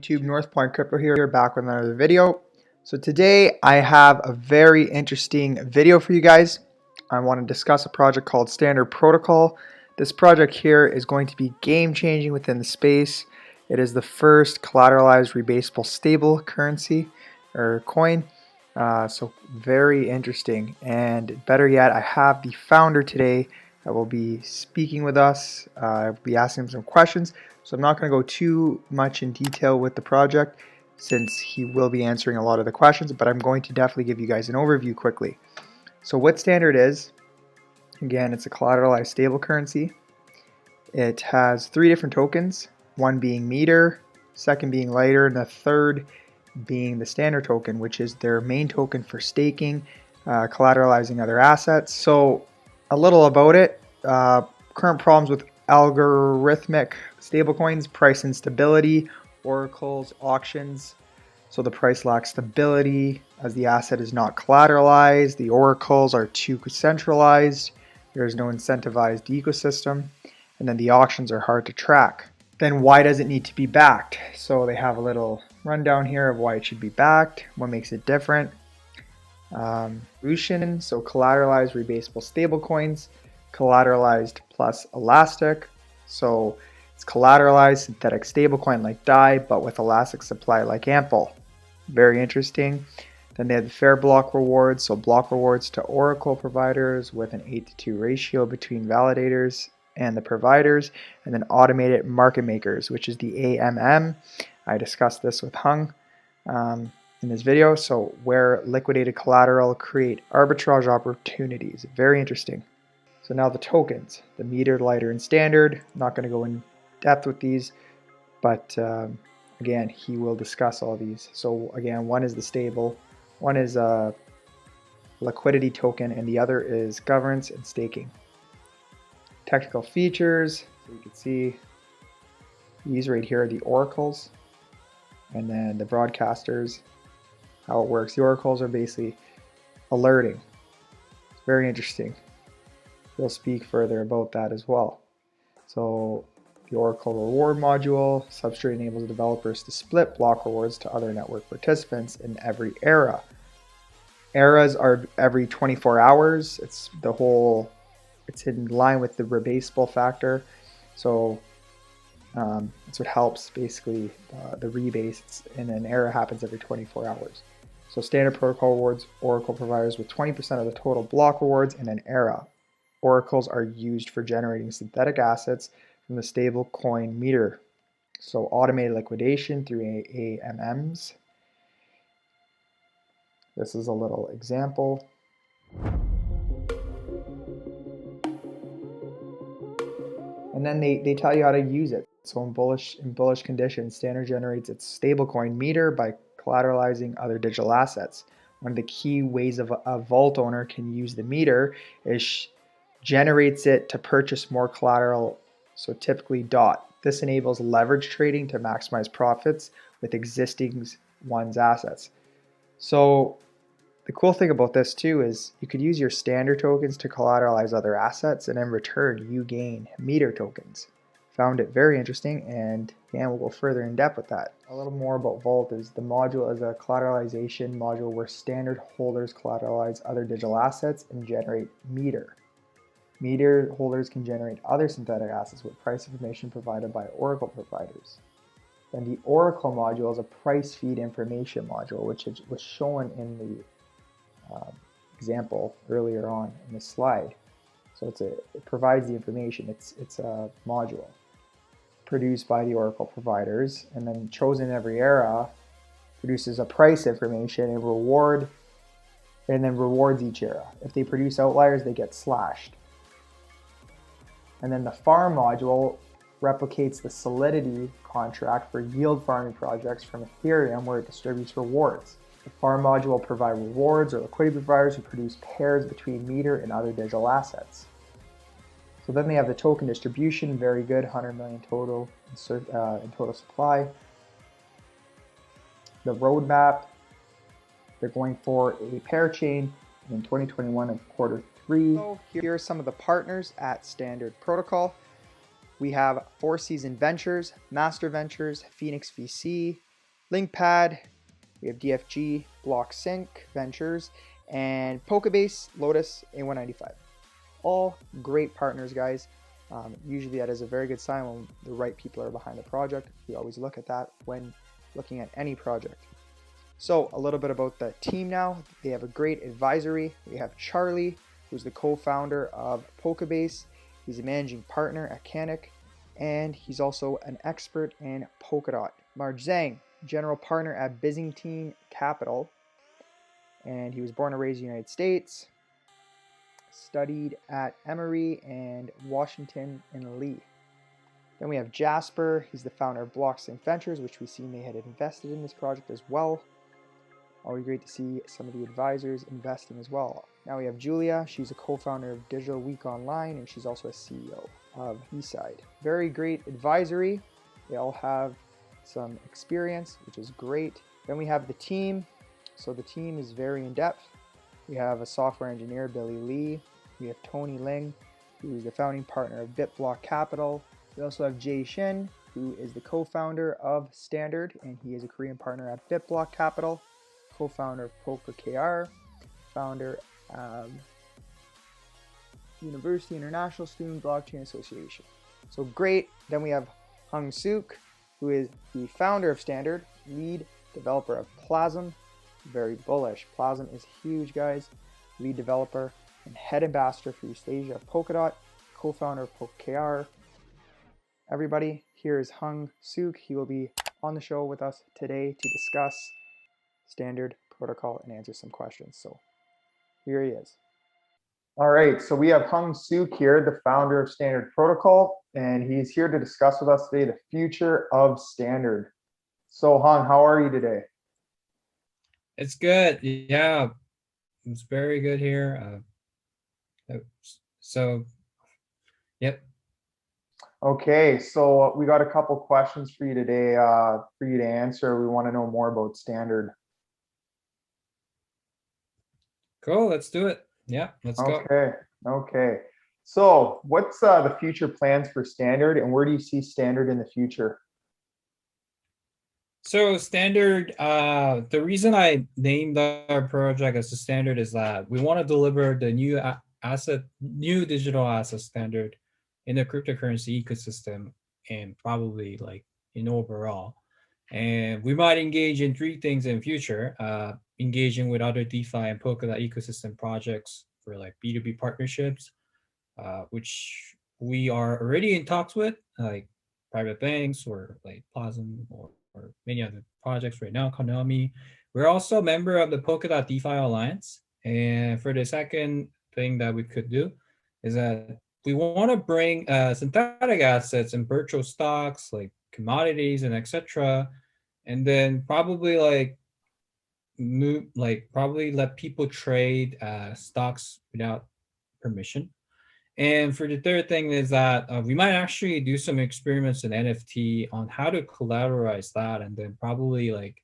YouTube, North Point Crypto here, back with another video. So today I have a very interesting video for you guys. I want to discuss a project called Standard Protocol. This project here is going to be game changing within the space. It is the first collateralized rebasable stable currency or coin. So very interesting, and better yet, I have the founder today that will be speaking with us. I'll be asking him some questions. So I'm not going to go too much in detail with the project since he will be answering a lot of the questions, but I'm going to definitely give you guys an overview quickly. So what Standard is, again, it's a collateralized stable currency. It has three different tokens, one being meter, second being lighter, and the third being the standard token, which is their main token for staking, collateralizing other assets. So a little about it, current problems with algorithmic stablecoins, price instability, oracles, auctions. So the price lacks stability as the asset is not collateralized. The oracles are too centralized. There's no incentivized ecosystem. And then the auctions are hard to track. Then why does it need to be backed? So they have a little rundown here of why it should be backed, what makes it different. Solution, so collateralized rebasable stablecoins, collateralized plus elastic. So it's collateralized synthetic stablecoin like DAI, but with elastic supply like Ample. Very interesting. Then they have the fair block rewards, so block rewards to Oracle providers with an 8:2 ratio between validators and the providers, and then automated market makers, which is the AMM. I discussed this with Hung in this video. So where liquidated collateral create arbitrage opportunities. Very interesting. So now the tokens, the meter, lighter, and standard. I'm not going to go in depth with these, but again, he will discuss all these. So again, one is the stable, one is a liquidity token, and the other is governance and staking. Technical features, so you can see these right here are the oracles, and then the broadcasters, how it works. The oracles are basically alerting. It's very interesting. We'll speak further about that as well. So the Oracle reward module, Substrate enables developers to split block rewards to other network participants in every era. Eras are every 24 hours. It's in line with the rebasable factor. So that's what helps basically the rebase, and an era happens every 24 hours. So Standard Protocol rewards Oracle providers with 20% of the total block rewards in an era. Oracles are used for generating synthetic assets from the stable coin meter. So automated liquidation through AMMs. This is a little example. And then they tell you how to use it. So in bullish conditions, Standard generates its stablecoin meter by collateralizing other digital assets. One of the key ways a vault owner can use the meter is generates it to purchase more collateral, so typically DOT. This enables leverage trading to maximize profits with existing one's assets. So the cool thing about this too is you could use your standard tokens to collateralize other assets, and in return you gain meter tokens. Found it very interesting, and we'll go further in depth with that. A little more about Vault is the module is a collateralization module where standard holders collateralize other digital assets and generate meter. Meter holders can generate other synthetic assets with price information provided by Oracle providers. Then the Oracle module is a price feed information module, which was shown in the example earlier on in this slide. So it provides the information. It's a module produced by the Oracle providers, and then chosen every era produces a price information and then rewards each era. If they produce outliers, they get slashed. And then the farm module replicates the Solidity contract for yield farming projects from Ethereum, where it distributes rewards. The farm module will provide rewards or liquidity providers who produce pairs between meter and other digital assets. So then they have the token distribution, very good, 100 million total in total supply. The roadmap, they're going for a pair chain in 2021 of Q3. So here are some of the partners at Standard Protocol. We have Four Season Ventures, Master Ventures, Phoenix VC, LinkPad, we have DFG, Block Sync Ventures, and Polkabase, Lotus, A195. All great partners, guys. Usually that is a very good sign when the right people are behind the project. We always look at that when looking at any project. So a little bit about the team now. They have a great advisory. We have Charlie, who's the co-founder of Polkabase. He's a managing partner at Canic, and he's also an expert in Polkadot. Marge Zhang, general partner at Byzantine Capital, and he was born and raised in the United States, studied at Emory and Washington and Lee. Then we have Jasper, he's the founder of Blockstream Ventures, which we see they had invested in this project as well. Always great to see some of the advisors investing as well. Now we have Julia, she's a co-founder of Digital Week Online, and she's also a CEO of Eastside. Very great advisory. They all have some experience, which is great. Then we have the team. So the team is very in-depth. We have a software engineer, Billy Lee. We have Tony Ling, who is the founding partner of BitBlock Capital. We also have Jay Shin, who is the co-founder of Standard, and he is a Korean partner at BitBlock Capital, co-founder of PolkaKR, founder of University International Student Blockchain Association. So great. Then we have Hyungsuk, who is the founder of Standard, lead developer of Plasm. Very bullish. Plasm is huge, guys. Lead developer and head ambassador for East Asia of Polkadot, co-founder of PolkaKR. Everybody, here is Hyungsuk. He will be on the show with us today to discuss Standard protocol and answer some questions. So here he is. All right, so we have Hyungsuk here, the founder of Standard Protocol, and he's here to discuss with us today the future of Standard. So Hung, how are you today? It's good. Yeah, it's very good here. Yep. Okay, so we got a couple questions for you today for you to answer. We want to know more about Standard. Cool, let's do it. Yeah, let's go. Okay. So what's the future plans for Standard, and where do you see Standard in the future? So Standard, the reason I named our project as a Standard is that we want to deliver the new digital asset standard in the cryptocurrency ecosystem, and probably like in overall. And we might engage in three things in future, engaging with other DeFi and Polkadot ecosystem projects for like B2B partnerships, which we are already in talks with, like private banks or like Plasm or many other projects right now, Konami. We're also a member of the Polkadot DeFi Alliance. And for the second thing that we could do is that we want to bring synthetic assets and virtual stocks like commodities and etc. And then probably like probably let people trade stocks without permission. And for the third thing is that we might actually do some experiments in NFT on how to collateralize that, and then probably like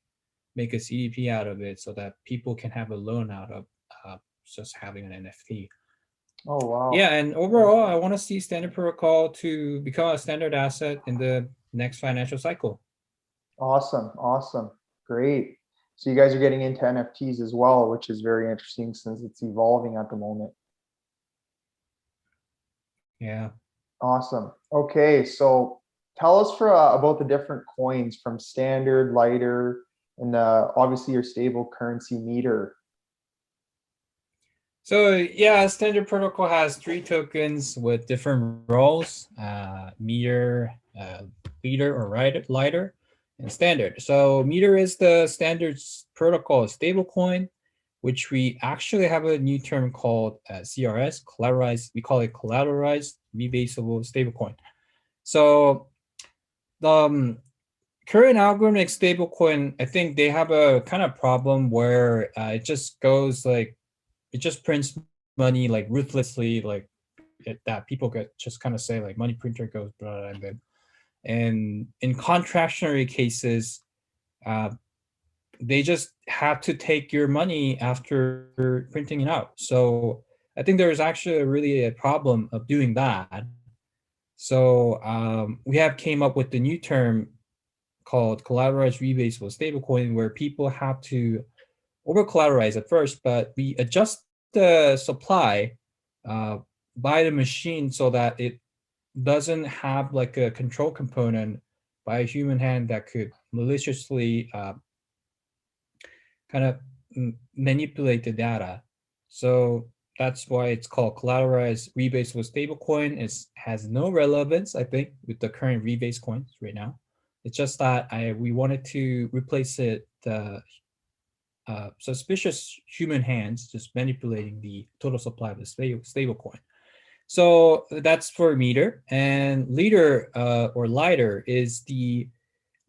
make a CDP out of it so that people can have a loan out of just having an NFT. Oh, wow. Yeah, and overall, I want to see Standard Protocol to become a standard asset in the next financial cycle. Awesome. Great. So you guys are getting into NFTs as well, which is very interesting since it's evolving at the moment. Yeah. Awesome. Okay, so tell us about the different coins from Standard, Lighter, and obviously your stable currency Meter. So yeah, Standard Protocol has three tokens with different roles: Meter, Leader, or Lighter, and Standard. So Meter is the Standard Protocol stablecoin, which we actually have a new term called CRS, collateralized. We call it collateralized rebasable stablecoin. So the current algorithmic stablecoin, I think they have a kind of problem where it just goes like, it just prints money like ruthlessly, like that people could just kind of say like money printer goes blah, and then, and in contractionary cases, they just have to take your money after printing it out. So I think there's actually really a problem of doing that. So we have came up with the new term called collateralized rebasable stablecoin, where people have to over collateralize at first, but we adjust the supply by the machine so that it doesn't have like a control component by a human hand that could maliciously kind of manipulate the data. So that's why it's called collateralized rebasable stablecoin. It has no relevance, I think, with the current rebase coins right now. It's just that we wanted to replace it suspicious human hands just manipulating the total supply of the stable coin. So that's for meter. And leader or lighter is the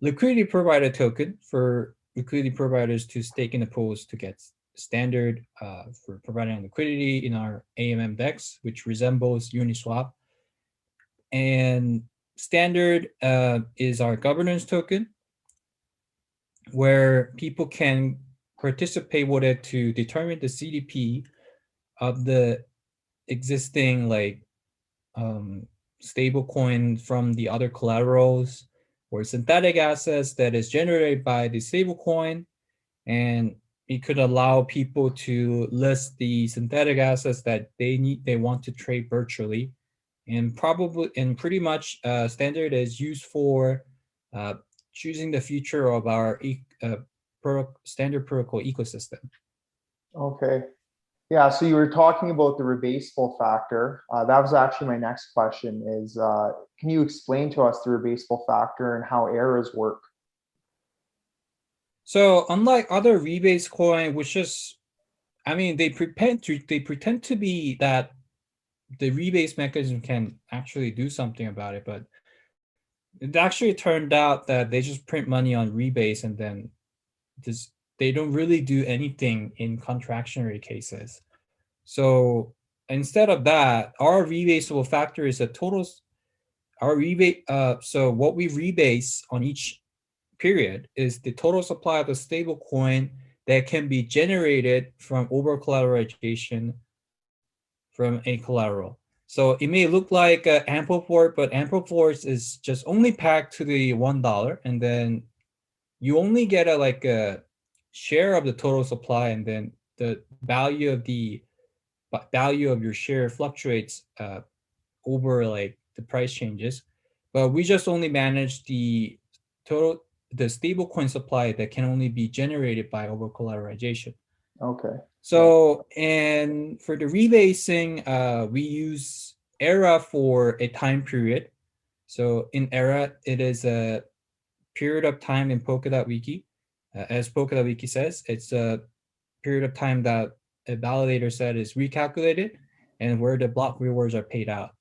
liquidity provider token for liquidity providers to stake in the pools to get standard for providing liquidity in our AMM DEX, which resembles Uniswap. And standard is our governance token, where people can participate with it to determine the CDP of the existing like stable coin from the other collaterals or synthetic assets that is generated by the stable coin. And it could allow people to list the synthetic assets that they want to trade virtually. And pretty much standard is used for choosing the future of our standard protocol ecosystem. Okay. Yeah, so you were talking about the rebasable factor. That was actually my next question is, can you explain to us the rebasable factor and how errors work? So unlike other rebase coin, which is, I mean, they pretend to be that the rebase mechanism can actually do something about it, but it actually turned out that they just print money on rebase and then they don't really do anything in contractionary cases. So instead of that, our rebasable factor is a total. Our rebate. So what we rebase on each period is the total supply of the stable coin that can be generated from over collateralization from a collateral. So it may look like ample force, but ample force is just only packed to the $1, and then you only get a share of the total supply, and then the value of your share fluctuates over like the price changes. But we just only manage the stable coin supply that can only be generated by over collateralization. Okay. So, and for the rebasing, we use ERA for a time period. So in ERA, it is a period of time in Polkadot Wiki. As Polkadot Wiki says, it's a period of time that a validator set is recalculated and where the block rewards are paid out.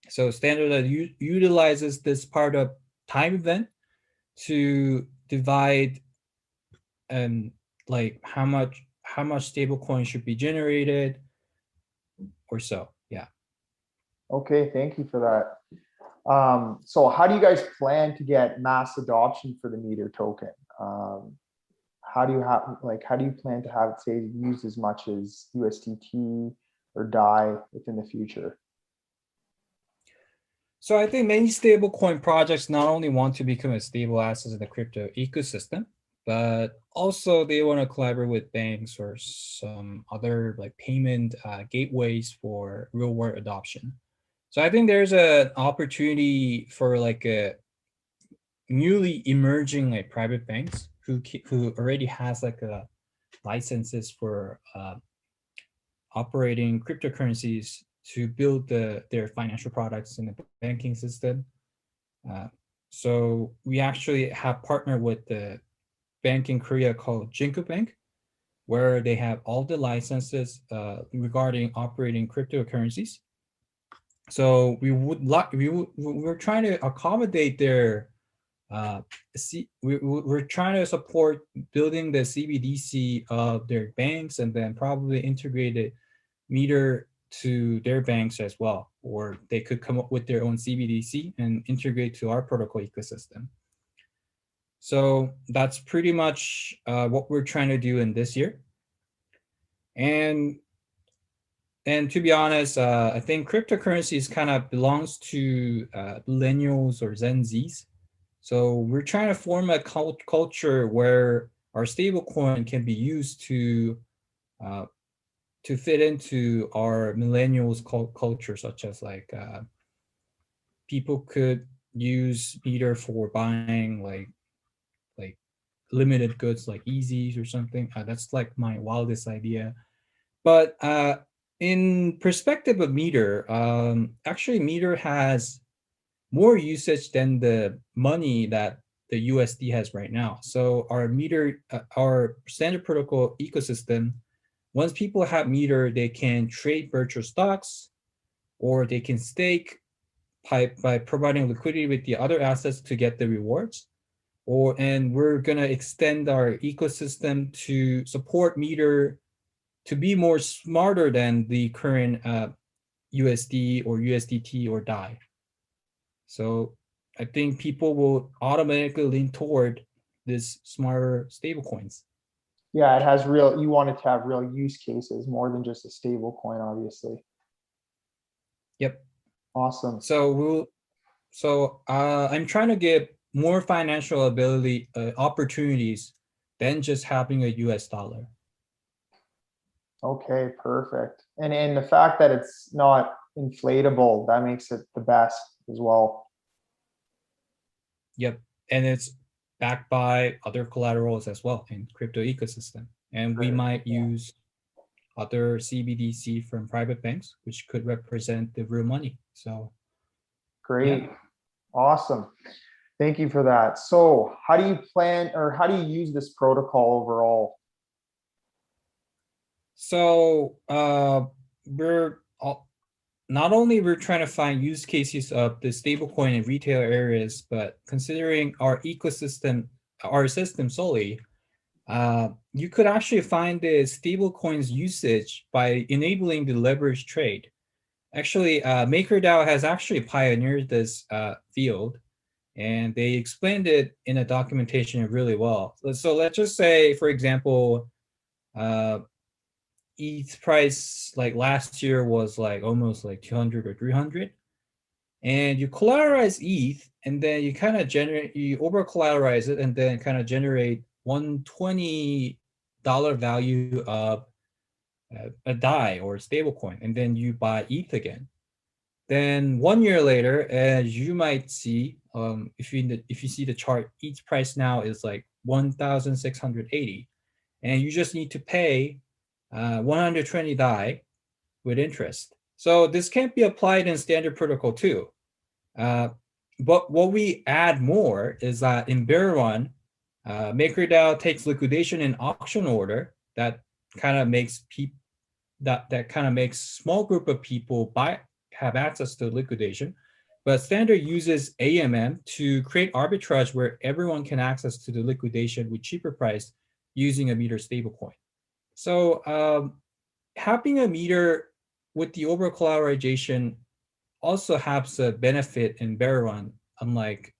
So standard utilizes this part of time event to divide like how much stable coin should be generated or so. Yeah. Okay, thank you for that. So how do you guys plan to get mass adoption for the meter token? How do you plan to have it say used as much as USDT or DAI within the future? So I think many stablecoin projects not only want to become a stable asset in the crypto ecosystem, but also they want to collaborate with banks or some other like payment gateways for real world adoption. So I think there's an opportunity for like a newly emerging like private banks who already has like a licenses for operating cryptocurrencies to build their financial products in the banking system. So we actually have partnered with the bank in Korea called Jinko Bank, where they have all the licenses regarding operating cryptocurrencies. So we're trying to accommodate their we're trying to support building the CBDC of their banks and then probably integrate a meter to their banks as well, or they could come up with their own CBDC and integrate to our protocol ecosystem. So that's pretty much what we're trying to do in this year. And to be honest, I think cryptocurrencies kind of belongs to millennials or Gen Zs. So we're trying to form a culture where our stablecoin can be used uh, to fit into our millennials culture, such as like people could use Meter for buying like limited goods like Easies or something. That's like my wildest idea. But in perspective of Meter, actually Meter has more usage than the money that the USD has right now. So our Meter, our standard protocol ecosystem, once people have Meter, they can trade virtual stocks or they can stake by providing liquidity with the other assets to get the rewards. And we're gonna extend our ecosystem to support Meter to be more smarter than the current USD or USDT or DAI. So I think people will automatically lean toward this smarter stablecoins. Yeah, it has real, you want it to have real use cases more than just a stable coin, obviously. Yep. Awesome. So I'm trying to give more financial ability opportunities than just having a US dollar. Okay, perfect. And the fact that it's not inflatable, that makes it the best as well. Yep. And it's backed by other collaterals as well in crypto ecosystem. And we might use other CBDC from private banks, which could represent the real money. So Great. yeah. Awesome. Thank you for that. So how do you plan, or how do you use this protocol overall? So we're all, not only we're trying to find use cases of the stablecoin in retail areas, but considering our ecosystem, our system solely, you could actually find the stablecoins usage by enabling the leverage trade. Actually, MakerDAO has actually pioneered this field, and they explained it in a documentation really well. So let's just say, for example, uh, ETH price like last year was like almost like 200 or 300, and you collateralize ETH, and then you kind of generate, you over collateralize it, and then kind of generate $120 value of a DAI or a stablecoin, and then you buy ETH again. Then 1 year later, as you might see, if you see the chart, ETH price now is like 1,680, and you just need to pay 120 DAI with interest. So this can't be applied in standard protocol too. But what we add more is that in bear run, MakerDAO takes liquidation in auction order. That kind of makes people that kind of makes small group of people have access to liquidation. But standard uses AMM to create arbitrage where everyone can access to the liquidation with cheaper price using a Meter stablecoin. So having a Meter with the over collateralization also has a benefit in bear run, unlike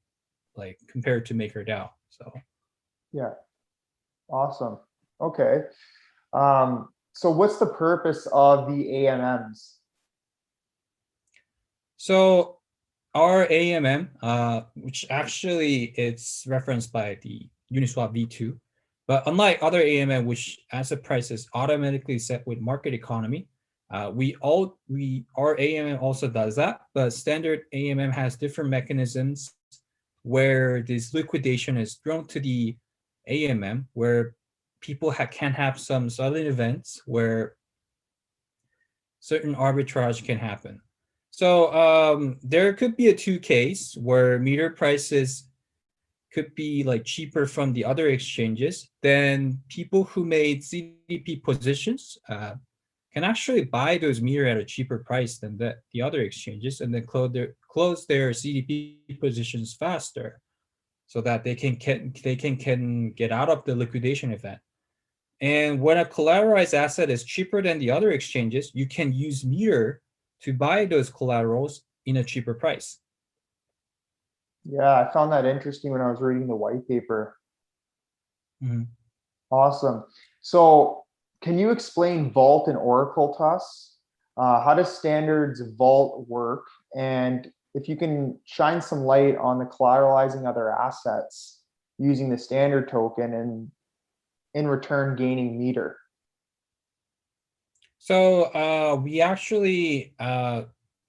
like compared to MakerDAO. So Yeah, awesome. Okay. So what's the purpose of the AMMs? so our AMM, which actually it's referenced by the Uniswap V2, but unlike other AMM, which asset price is automatically set with market economy, our AMM also does that, but standard AMM has different mechanisms where this liquidation is thrown to the AMM, where people can have some sudden events where certain arbitrage can happen. So there could be a two case where Meter prices could be like cheaper from the other exchanges. Then people who made CDP positions can actually buy those Meter at a cheaper price than the other exchanges, and then close their CDP positions faster, so that they can get out of the liquidation event. And when a collateralized asset is cheaper than the other exchanges, you can use Meter to buy those collaterals in a cheaper price. Yeah, I found that interesting when I was reading the white paper. Mm-hmm. Awesome. So can you explain Vault and Oracle to us? How does standards Vault work? And if you can shine some light on the collateralizing other assets using the standard token and in return gaining meter. So we actually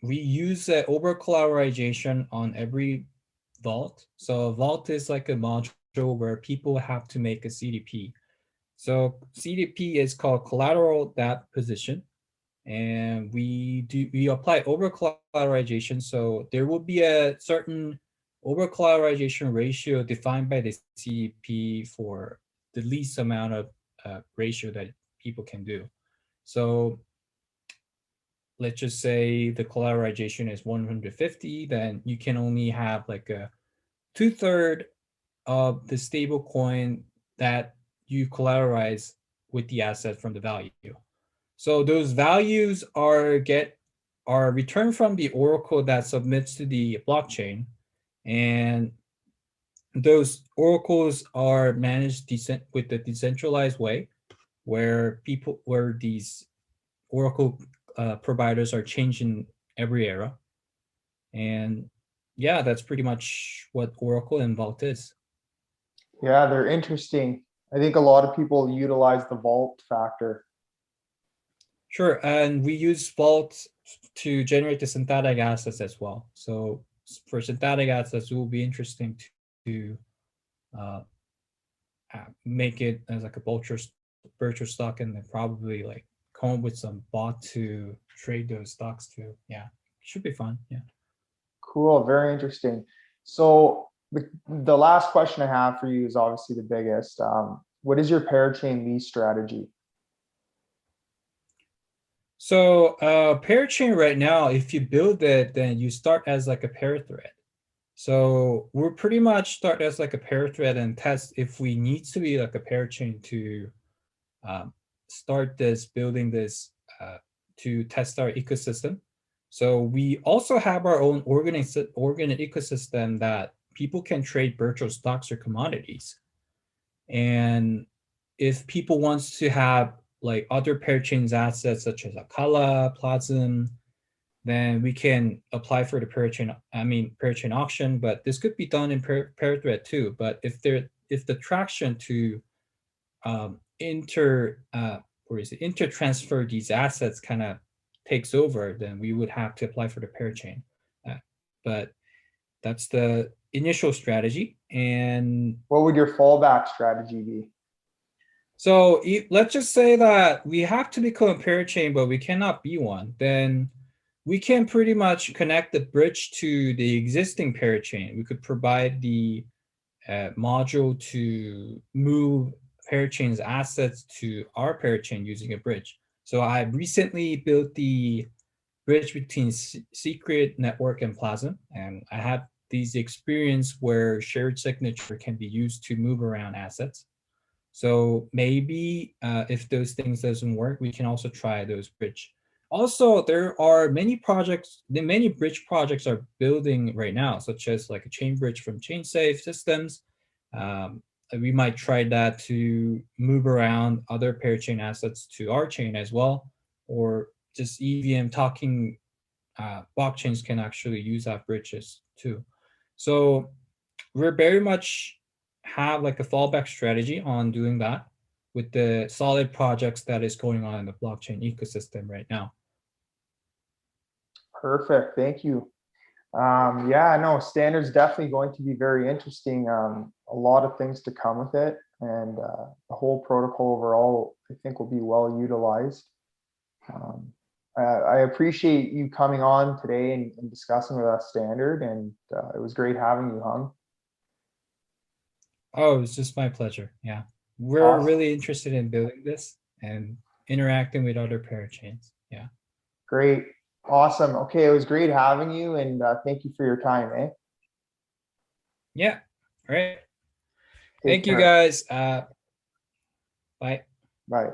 we use over collateralization on every vault. So a vault is like a module where people have to make a CDP. So CDP is called collateral that position, and we apply over collateralization. So there will be a certain over collateralization ratio defined by the CDP for the least amount of ratio that people can do. So let's just say the collateralization is 150, then you can only have like a 2/3 of the stable coin that you collateralize with the asset from the value. So those values are returned from the oracle that submits to the blockchain, and those oracles are managed with the decentralized way, where these oracle providers are changing every era. And yeah, that's pretty much what Oracle and Vault is. Yeah, they're interesting. I think a lot of people utilize the vault factor. Sure, and we use Vault to generate the synthetic assets as well. So for synthetic assets, it will be interesting to make it as like a virtual stock, and then probably like come up with some bot to trade those stocks too. Yeah, should be fun. Yeah. Cool, very interesting. So the last question I have for you is obviously the biggest. What is your parachain lease strategy? So parachain right now, if you build it, then you start as like a parathread. So we're pretty much start as like a parathread and test if we need to be like a parachain to start building this to test our ecosystem. So we also have our own organic ecosystem that people can trade virtual stocks or commodities. And if people wants to have like other parachains assets such as Akala, Plasm, then we can apply for the parachain auction. But this could be done in parathread too. But if the traction to intertransfer these assets kind of takes over, then we would have to apply for the parachain. But that's the initial strategy. And what would your fallback strategy be? So let's just say that we have to become a parachain, but we cannot be one. Then we can pretty much connect the bridge to the existing parachain. We could provide the module to move parachain's assets to our parachain using a bridge. So I recently built the bridge between Secret Network and Plasm, and I have these experience where shared signature can be used to move around assets. So maybe if those things doesn't work, we can also try those bridge. Also, there are many projects, many bridge projects are building right now, such as like a chain bridge from ChainSafe systems. We might try that to move around other parachain assets to our chain as well, or just EVM talking blockchains can actually use that bridges too. So we're very much have like a fallback strategy on doing that with the solid projects that is going on in the blockchain ecosystem right now. Perfect, thank you. Yeah, no, standard's definitely going to be very interesting. A lot of things to come with it, and the whole protocol overall, I think, will be well utilized. I appreciate you coming on today and discussing with us standard, and it was great having you, Hung. Oh, it's just my pleasure. Yeah, we're really interested in building this and interacting with other parachains. Yeah. Great. Awesome. Okay, it was great having you, and thank you for your time, eh? Yeah. All right. Take Thank you, care. guys. Bye. Bye.